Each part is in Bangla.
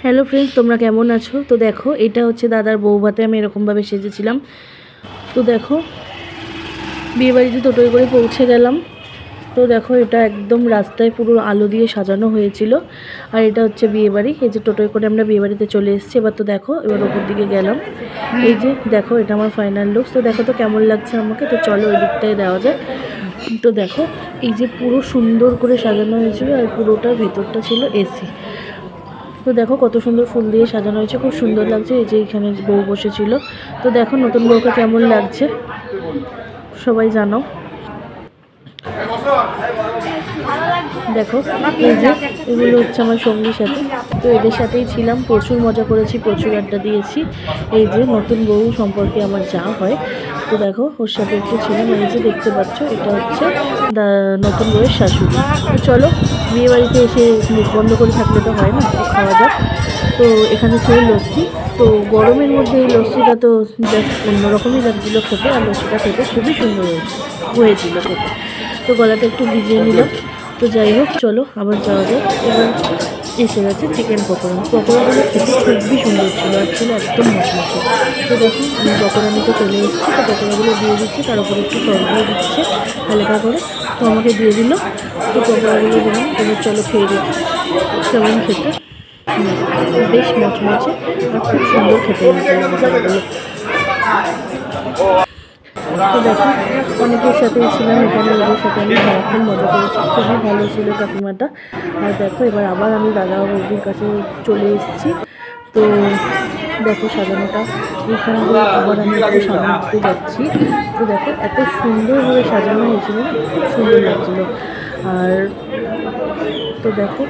হ্যালো ফ্রেন্ডস, তোমরা কেমন আছো? তো দেখো, এটা হচ্ছে দাদার বউ ভাতে আমি এরকমভাবে সেজেছিলাম। তো দেখো, বিয়েবাড়িতে টোটোয় করে পৌঁছে গেলাম। তো দেখো, এটা একদম রাস্তায় পুরো আলো দিয়ে সাজানো হয়েছিল। আর এটা হচ্ছে বিয়েবাড়ি। এই যে টোটোয় করে আমরা বিয়েবাড়িতে চলে এসেছি। এবার তো দেখো, এবার ওপর দিকে গেলাম। এই যে দেখো, এটা আমার ফাইনাল লুক। তো দেখো তো কেমন লাগছে আমাকে। তো চলো ওই দিকটায় দেওয়া যায়। তো দেখো, এই যে পুরো সুন্দর করে সাজানো হয়েছিল, আর পুরোটার ভিতরটা ছিল এসি। তো দেখো কত সুন্দর ফুল দিয়ে সাজানো হয়েছে, খুব সুন্দর লাগছে। এই যে এখানে বউ বসেছিল। তো দেখো নতুন বউকে কেমন লাগছে সবাই জানো। দেখো, এই যে এগুলো হচ্ছে আমার সঙ্গীর সাথে। তো এদের সাথেই ছিলাম, প্রচুর মজা করেছি, প্রচুর আড্ডা দিয়েছি। এই যে নতুন বউ সম্পর্কে আমার যা হয়, তো দেখো ওর সাথে একটু ছিলাম। এই যে দেখতে পাচ্ছ, এটা হচ্ছে নতুন বউয়ের শাশুড়ি। তো চলো, বিয়ে বাড়িতে এসে মুখ বন্ধ করে থাকলে তো হয় না, খাওয়া যাক। তো এখানে ছিল লস্যি। তো গরমের মধ্যে এই লস্যিটা তো জাস্ট অন্যরকমই লাগছিলো খেতে, আর লস্যিটা খেতে খুবই সুন্দর হয়েছিল খেতে। তো গলাটা একটু ভিজিয়ে নিলাম। তো যাই হোক, চলো আবার যাওয়া যাক। এবার এসে গেছে চিকেন পকোড়া। পকোড়াগুলো খেতে খুবই সুন্দর ছিল, আর ছিল একদম মশমশে। তো দেখুন, আমি পকোড়া নিতে চলে এসেছি। তো পকোড়াগুলো দিয়ে দিচ্ছি, তার উপরে একটু সস দিয়ে দিচ্ছে হালকা করে। তো আমাকে দিয়ে দিল। তো পকোড়াগুলো দিলাম। এবার চলো খেয়ে দিচ্ছি কেমন খেতে। বেশ মচমচে আর খুব সুন্দর খেতে হয়েছে পকোড়াগুলো। তো দেখো, অনেকের সাথেই ছিলাম এখানে, ওদের সাথে আমি সারাক্ষণ মজা করেছি, খুবই ভালো ছিল কাকিমাটা। আর দেখো, এবার আবার আমি দাদা বৌদির কাছে চলে এসেছি। তো দেখো সাজানোটা, এখানে আবার আমি একটু সামনে যাচ্ছি। তো দেখো, এত সুন্দরভাবে সাজানো হয়েছিল না, খুব সুন্দর লাগছিলো। আর তো দেখো,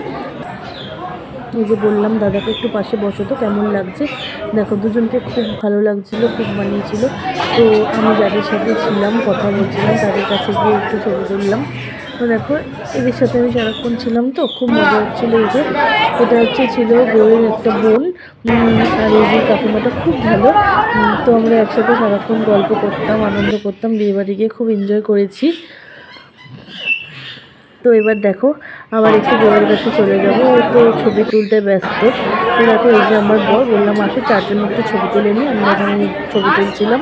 এই যে বললাম দাদাকে একটু পাশে বসো, তো কেমন লাগছে দেখো। দুজনকে খুব ভালো লাগছিলো, খুব মানিয়েছিল। তো আমি যাদের সাথে ছিলাম, কথা বলছিলাম, তাদের কাছে গিয়ে একটু ছবি তুললাম। তো দেখো, এদের সাথে আমি সারাক্ষণ ছিলাম, তো খুব মজা হচ্ছিলো। এই যে এটা হচ্ছে ছিল বউয়ের একটা বোন, আর এই যে কাকিমাটা খুব ভালো। তো আমরা একসাথে সারাক্ষণ গল্প করতাম, আনন্দ করতাম, বিয়েবাড়ি গিয়ে খুব এনজয় করেছি। তো এবার দেখো, আবার একটু বউয়ের কাছে চলে যাবো। তো ছবি তুলতে ব্যস্ত। তো দেখো, এই যে আমার বর, বললাম আসো চারজন একটু ছবি তুলে নিই। আমি এখানে ছবি তুলছিলাম।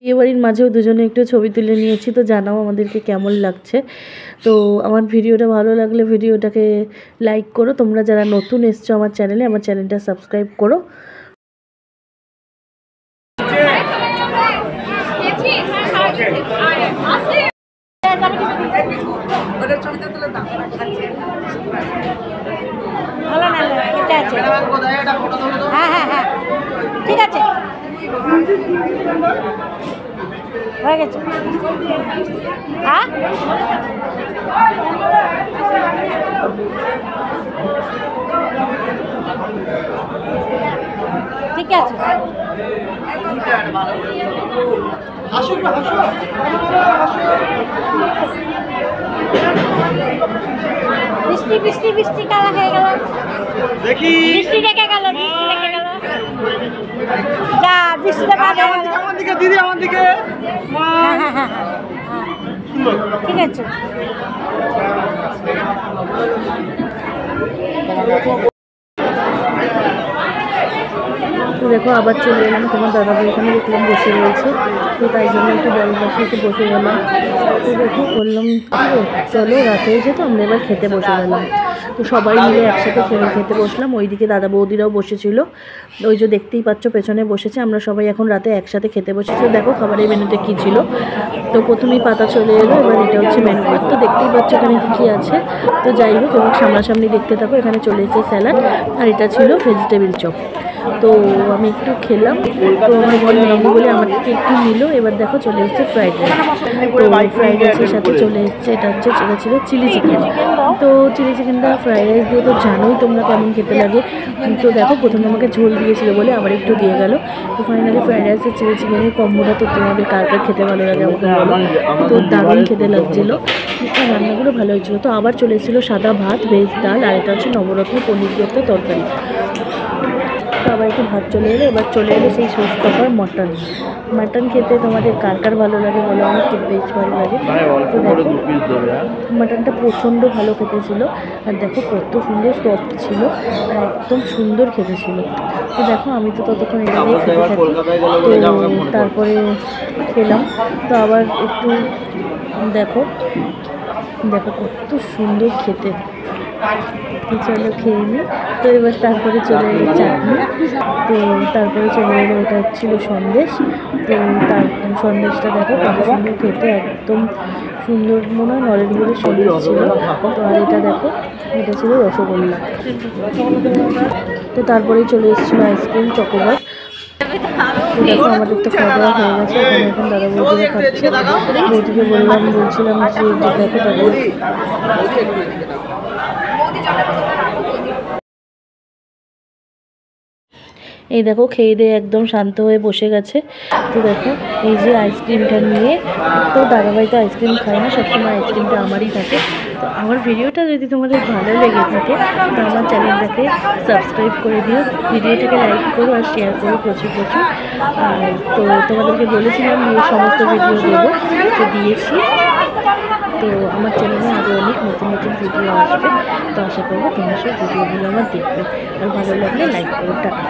বিয়েবাড়ির মাঝেও দুজনে একটু ছবি তুলে নিয়েছি। তো জানাও আমাদেরকে কেমন লাগছে। তো আমার ভিডিওটা ভালো লাগলে ভিডিওটাকে লাইক করো। তোমরা যারা নতুন এসছো আমার চ্যানেলে, আমার চ্যানেলটা সাবস্ক্রাইব করো। ভালো না, এটা আছে। হ্যাঁ হ্যাঁ হ্যাঁ, ঠিক আছে, হয়ে গেছে। হ্যাঁ, ঠিক আছে। বৃষ্টি বৃষ্টি বৃষ্টি কালা হয়ে গেল, বৃষ্টি রেখে গেল, বৃষ্টি রেখে গেল। যা, বৃষ্টিটা বাদ হয়ে গেল। আমার দিকে দিদি, আমার দিকে। হ্যাঁ হ্যাঁ হ্যাঁ হ্যাঁ, ঠিক আছে। তো দেখো, আবার চলে এলাম। তোমার দাদাভাই এখানে দেখলাম বসে রয়েছে। তো তাই জন্য একটু বাড়ির পাশে একটু বসে গেলাম। তো দেখো, বললাম চলো রাত হয়ে যেত, আমরা এবার খেতে বসে গেলাম। তো সবাই মিলে একসাথে খেতে বসলাম। ওইদিকে দাদা বৌদিরাও বসেছিল, ওই যে দেখতেই পাচ্ছ পেছনে বসেছে। আমরা সবাই এখন রাতে একসাথে খেতে বসেছি। দেখো খাবারের মেনুতে কী ছিল। তো প্রথমেই পাতা চলে এলো, এবার এটা হচ্ছে মেনু কার্ড। তো দেখতেই পাচ্ছ এখানে কী আছে। তো যাই হোক, এবং সামনাসামনি দেখতে থাকো। এখানে চলে এসেছে স্যালাড, আর এটা ছিল ভেজিটেবিল চপ। তো আমি একটু খেলাম। তো আমার বল নেয়নি বলে আমার থেকে একটু নিল। এবার দেখো চলে এসেছে ফ্রাইড রাইস। তো ফ্রাইড রাইসের সাথে চলে এসছে এটা ছিল চিলি চিকেন। তো চিলি চিকেনটা ফ্রাইড রাইস দিয়ে তো জানোই তোমরা কেমন খেতে লাগে। তো দেখো, প্রথমে আমাকে ঝোল দিয়েছিল বলে আবার একটু দিয়ে গেল। তো ফাইনালি ফ্রাইড রাইসের চিলি চিকেনের কম্বোটা তো তোমাদের কার কার খেতে ভালো লাগে আমাকে বলো। তো দারুণ খেতে লাগছিলো, রান্নাগুলো ভালো হয়েছিলো। তো আবার চলে এসেছিলো সাদা ভাত, ভেজ ডাল, আর এটা হচ্ছে নবরত্ন পনির দিয়ে একটা তরকারি। তো আবার একটু ভাত চলে এলো। এবার চলে এলো সেই সোস কাপার মটন। মাটন খেতে তোমাদের কার কার ভালো লাগে বলো, আমার তো বেশ ভালো লাগে। তো দেখো মাটনটা প্রচণ্ড ভালো খেতে ছিল, আর দেখো কত সুন্দর সফট ছিল, আর একদম সুন্দর খেতে ছিল। তো দেখো আমি তো ততক্ষণ এটা দিয়ে খেতে থাকি। তো তারপরে খেলাম, তো আবার একটু দেখো দেখো কত সুন্দর খেতে। চলো খেয়ে নিই। তো এবার তারপরে চলে এলো চাটনি, তো তারপরে চলে এলো ওটা ছিল সন্দেশ। তো তার সন্দেশটা দেখো কত সুন্দর খেতে, একদম সুন্দর, মনে হয় নলেন গুড়ের সন্দেশ ছিল। তো আর এটা দেখো, এটা ছিল রসগোল্লা। তো তারপরেই চলে এসেছিলো আইসক্রিম, চকোবার। তো দেখো আমাদের তো খাওয়া দাওয়া হয়ে গেছে, এখন দাদা বৌদিরা খাচ্ছে। বৌদিকে বলছিলাম যে দেখো দাদা এই দেখো খেয়ে দিয়ে একদম শান্ত হয়ে বসে গেছে। তো দেখো এই যে আইসক্রিমটা নিয়ে, তো দাদাভাই তো আইসক্রিম খায় না, সবসময় আইসক্রিমটা আমারই থাকে। তো আমার ভিডিওটা যদি তোমাদের ভালো লেগে থাকে তো আমার চ্যানেলটাকে সাবস্ক্রাইব করে দিও, ভিডিওটাকে লাইক করো আর শেয়ার করো প্রচুর প্রচুর। তো তোমাদেরকে বলেছিলাম যে সমস্ত ভিডিও দেবো, তো দিয়েছি। তো আমার চ্যানেলে আরও অনেক নতুন নতুন ভিডিও আসবে, তো আশা করবো তোমার সব ভিডিওগুলো আমার দেখবে, আর ভালো লাগলে লাইক করো। টাটা।